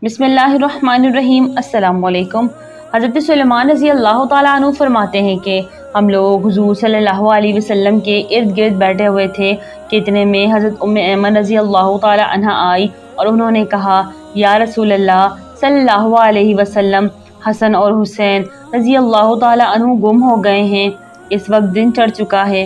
बिस्मिल्लाहिर्रहमानिर्रहीम। अस्सलाम वालेकुम। हज़रत सुलेमान रज़ी अल्लाह ताला अन्हु फरमाते हैं कि हम लोग हुज़ूर सल्लल्लाहु अलैहि वसल्लम के इर्द गिर्द बैठे हुए थे कि इतने में हज़रत उम्मे ऐमन रज़ी अल्लाह ताला अन्हा आई और उन्होंने कहा, या रसूल अल्लाह सल्लल्लाहु अलैहि वसल्लम, हसन और हुसैन रज़ी अल्लाह ताला अन्हु गुम हो गए हैं। इस वक्त दिन चढ़ चुका है।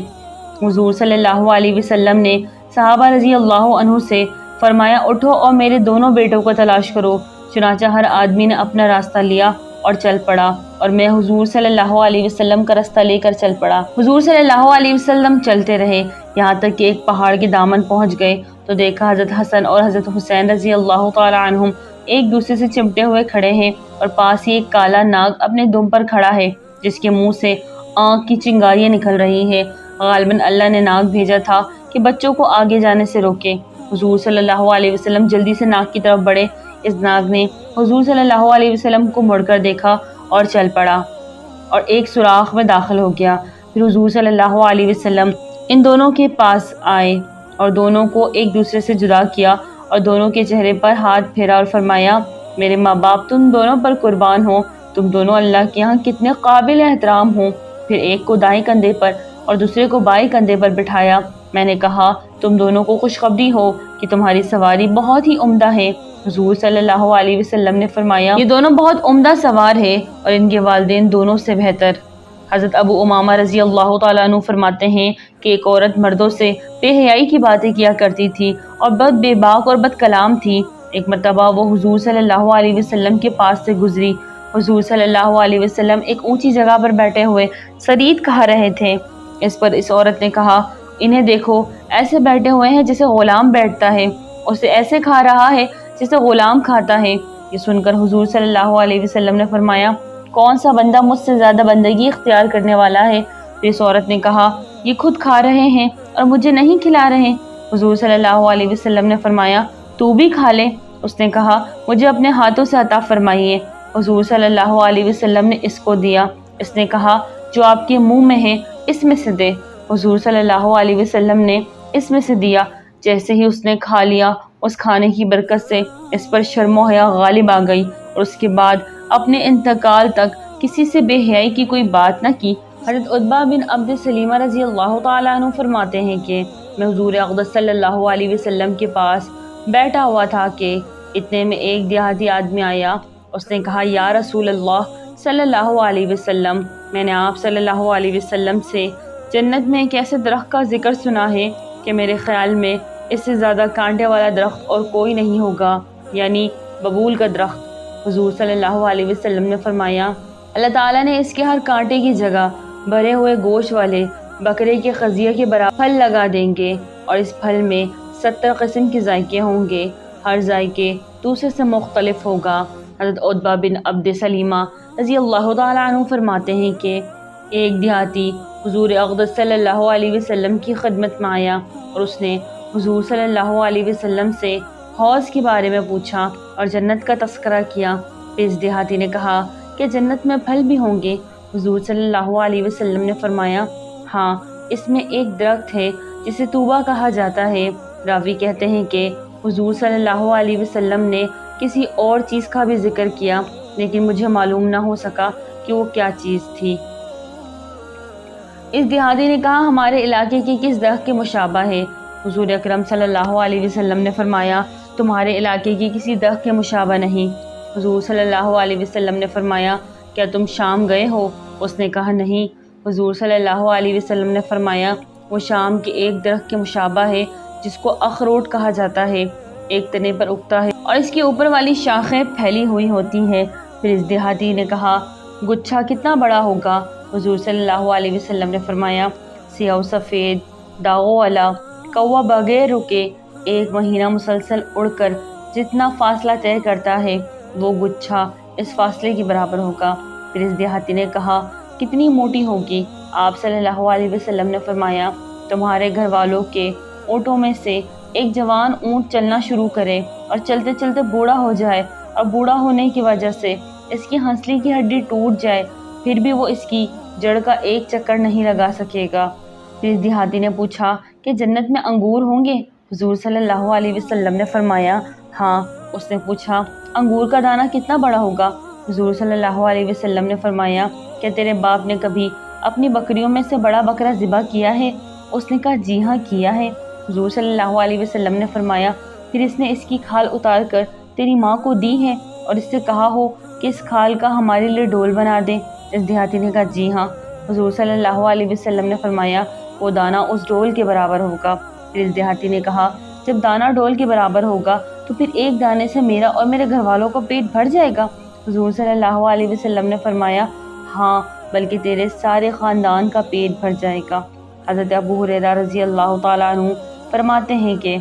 हुज़ूर सल्लल्लाहु अलैहि वसल्लम ने सहाबा रज़ी अल्लाह अन्हु से फरमाया, उठो और मेरे दोनों बेटों को तलाश करो। चुनांचे हर आदमी ने अपना रास्ता लिया और चल पड़ा और मैं हुजूर सल्लल्लाहु अलैहि वसल्लम का रास्ता लेकर चल पड़ा। हुजूर सल्लल्लाहु अलैहि वसल्लम चलते रहे, यहाँ तक कि एक पहाड़ के दामन पहुँच गए तो देखा हज़रत हसन और हज़रत हुसैन रज़ी अल्लाह ताला अन्हुम एक दूसरे से चिमटे हुए खड़े हैं और पास ही एक काला नाग अपने दुम पर खड़ा है जिसके मुंह से आँख की चिंगारियाँ निकल रही है। गालिबन अल्लाह ने नाग भेजा था कि बच्चों को आगे जाने से रोके। हुजूर सल्लल्लाहु अलैहि वसल्लम जल्दी से नाग की तरफ बढ़े। इस नाग ने हुजूर सल्लल्लाहु अलैहि वसल्लम को मुड़कर देखा और चल पड़ा और एक सुराख में दाखिल हो गया। फिर हुजूर सल्लल्लाहु अलैहि वसल्लम इन दोनों के पास आए और दोनों को एक दूसरे से जुदा किया और दोनों के चेहरे पर हाथ फेरा और फरमाया, मेरे माँ बाप तुम दोनों पर कुर्बान हो, तुम दोनों अल्लाह के यहाँ कितने काबिल एहतराम हो। फिर एक को दाएं कंधे पर और दूसरे को बाएं कंधे पर बिठाया। मैंने कहा, तुम दोनों को खुशखबरी हो कि तुम्हारी सवारी बहुत ही उम्दा है। हुजूर सल्लल्लाहु अलैहि वसल्लम ने फरमाया, ये दोनों बहुत उम्दा सवार है और इनके वालिदैन दोनों से बेहतर। हज़रत अबू उमामा रज़ी अल्लाह ताला अन्हु फरमाते हैं कि एक औरत मर्दों से बेहयाई की बातें किया करती थी और बहुत बेबाक और बदकलाम थी। एक मरतबा वो हुजूर सल्लल्लाहु अलैहि वसल्लम के पास से गुजरी। हुजूर सल्लल्लाहु अलैहि वसल्लम एक ऊंची जगह पर बैठे हुए सरीद खा रहे थे। इस पर इस औरत ने कहा, इन्हें देखो, ऐसे बैठे हुए हैं जैसे गुलाम बैठता है, उसे ऐसे खा रहा है जैसे गुलाम खाता है। ये सुनकर हुजूर सल्लल्लाहु अलैहि वसल्लम ने फरमाया, कौन सा बंदा मुझसे ज़्यादा बंदगी इख्तियार करने वाला है। फिर इस औरत ने कहा, ये खुद खा रहे हैं और मुझे नहीं खिला रहे। हुजूर सल्लल्लाहु अलैहि वसल्लम ने फरमाया, तू भी खा ले। उसने कहा, मुझे अपने हाथों से अता फरमाइए। हुजूर सल्लल्लाहु अलैहि वसल्लम ने इसको दिया। इसने कहा, जो आपके मुंह में है इसमें से दे। हुजूर सल्लल्लाहु अलैहि वसल्लम ने इसमें से दिया। जैसे ही उसने खा लिया, उस खाने की बरकत से इस पर शर्म हया गालिब आ गई और उसके बाद अपने इंतकाल तक किसी से बेहयाई की कोई बात न की। हज़रत उतबा बिन अब्द सलीमा रज़ी अल्लाह ताला अन्हु फरमाते हैं कि मैं हुजूर अक़दस सल्लल्लाहु अलैहि वसल्लम के पास बैठा हुआ था कि इतने में एक देहाती आदमी आया। उसने कहा, या रसूल अल्लाह सल्लल्लाहु अलैहि वसल्लम, मैंने आप सल्लल्लाहु अलैहि वसल्लम से जन्नत में एक ऐसे दरख्त का जिक्र सुना है कि मेरे ख्याल में इससे ज़्यादा कांटे वाला दरख्त और कोई नहीं होगा, यानी बबूल का दरख्त। हुजूर सल्लल्लाहु अलैहि वसल्लम ने फरमाया, अल्लाह ताला ने इसके हर कांटे की जगह भरे हुए गोश्त वाले बकरे के खजिया के बराबर फल लगा देंगे और इस फल में 70 किस्म के जायके होंगे, हर जायके दूसरे से मुख्तलिफ होगा। हज़रत उतबा बिन अब्द सलीमा रज़ी अल्लाह ताला अन्हु फरमाते हैं कि एक देहाती हुजूर अक़दस सल्लल्लाहु अलैहि वसल्लम की खिदमत में आया और उसने हुजूर सल्लल्लाहु अलैहि वसल्लम से हौज़ के बारे में पूछा और जन्नत का तस्करा किया। फिर इस देहाती ने कहा कि जन्नत में फल भी होंगे। हुजूर सल्लल्लाहु अलैहि वसल्लम ने फरमाया, हाँ, इसमें एक दरख्त है जिसे तूबा कहा जाता है। रावी कहते हैं कि हुजूर सल्लल्लाहु अलैहि वसल्लम ने किसी और चीज़ का भी जिक्र किया, लेकिन मुझे मालूम ना हो सका कि वो क्या चीज़ थी। इस देहाती ने कहा, हमारे इलाके की किस दरख्त के मुशाबा है। हुजूर अकरम सल्लल्लाहु अलैहि वसल्लम ने फरमाया, तुम्हारे इलाके की किसी दरख्त के मुशाबा नहीं। हुजूर सल्लल्लाहु अलैहि वसल्लम ने फरमाया, क्या तुम शाम गए हो? उसने कहा, नहीं। हुजूर सल्लल्लाहु अलैहि वसल्लम ने फरमाया, वो शाम के एक दरख्त के मुशाबा है जिसको अखरोट कहा जाता है, एक तने पर उगता है और इसके ऊपर वाली शाखें फैली हुई होती हैं। फिर इस देहाती ने कहा, गुच्छा कितना बड़ा होगा? हुजूर सल्लल्लाहु अलैहि वसल्लम ने फरमाया, सियाह सफ़ेद दागों वाला कौवा बगैर रुके 1 महीना मुसलसल उड़कर जितना फासला तय करता है, वो गुच्छा इस फासले के बराबर होगा। फिर इस देहाती ने कहा, कितनी मोटी होगी? आप सल्लल्लाहु अलैहि वसल्लम ने फरमाया, तुम्हारे घर वालों के ऊँटों में से एक जवान ऊँट चलना शुरू करे और चलते चलते बूढ़ा हो जाए और बूढ़ा होने की वजह से इसकी हंसली की हड्डी टूट जाए, फिर भी वो इसकी जड़ का एक चक्कर नहीं लगा सकेगा। फिर इस देहाती ने पूछा कि जन्नत में अंगूर होंगे? हुजूर सल्लल्लाहु अलैहि वसल्लम ने फरमाया, हाँ, اس نے پوچھا انگور کا دانہ کتنا بڑا ہوگا؟ حضور صلی اللہ علیہ وسلم نے فرمایا کہ تیرے باپ نے کبھی اپنی بکریوں میں سے بڑا بکرا ذبح کیا ہے؟ اس نے کہا جی ہاں کیا ہے۔ حضور صلی اللہ علیہ وسلم نے فرمایا پھر اس نے اس کی کھال اتار کر تیری ماں کو دی ہے اور اس سے کہا ہو کہ اس کھال کا ہمارے لیے ڈول بنا دے؟ اس دیہاتی نے کہا جی ہاں۔ حضور صلی اللہ علیہ وسلم نے فرمایا وہ دانہ اس ڈول کے برابر ہوگا۔ پھر اس دیہاتی نے کہا جب دانہ ڈول کے برابر ہوگا تو پھر ایک دانے سے میرا اور میرے گھر والوں کا پیٹ بھر جائے گا؟ حضور صلی اللہ علیہ وسلم نے فرمایا ہاں بلکہ تیرے سارے خاندان کا پیٹ بھر جائے گا۔ حضرت ابو ہریرہ رضی اللہ تعالیٰ عنہ فرماتے ہیں کہ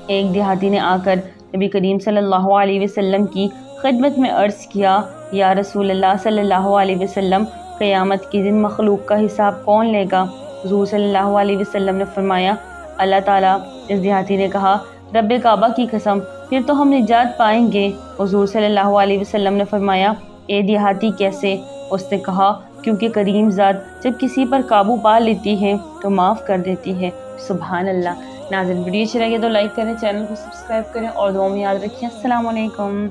ایک دیہاتی نے آ کر نبی کریم صلی اللہ علیہ وسلم کی خدمت میں عرض کیا یا رسول اللہ صلی اللہ علیہ وسلم قیامت کے دن مخلوق کا حساب کون لے گا؟ حضور صلی اللہ علیہ وسلم نے فرمایا اللہ تعالیٰ۔ اس دیہاتی نے کہا رب کعبہ کی قسم پھر تو ہم نجات پائیں گے۔ حضور صلی اللہ علیہ وسلم نے فرمایا اے دیہاتی کیسے؟ اس نے کہا کیونکہ کریم ذات جب کسی پر قابو پا لیتی ہے تو معاف کر دیتی ہے۔ سبحان اللہ۔ ناظرین ویڈیو اچھی لگے تو لائک کریں، چینل کو سبسکرائب کریں اور دعاؤں میں یاد رکھیں۔ السلام علیکم۔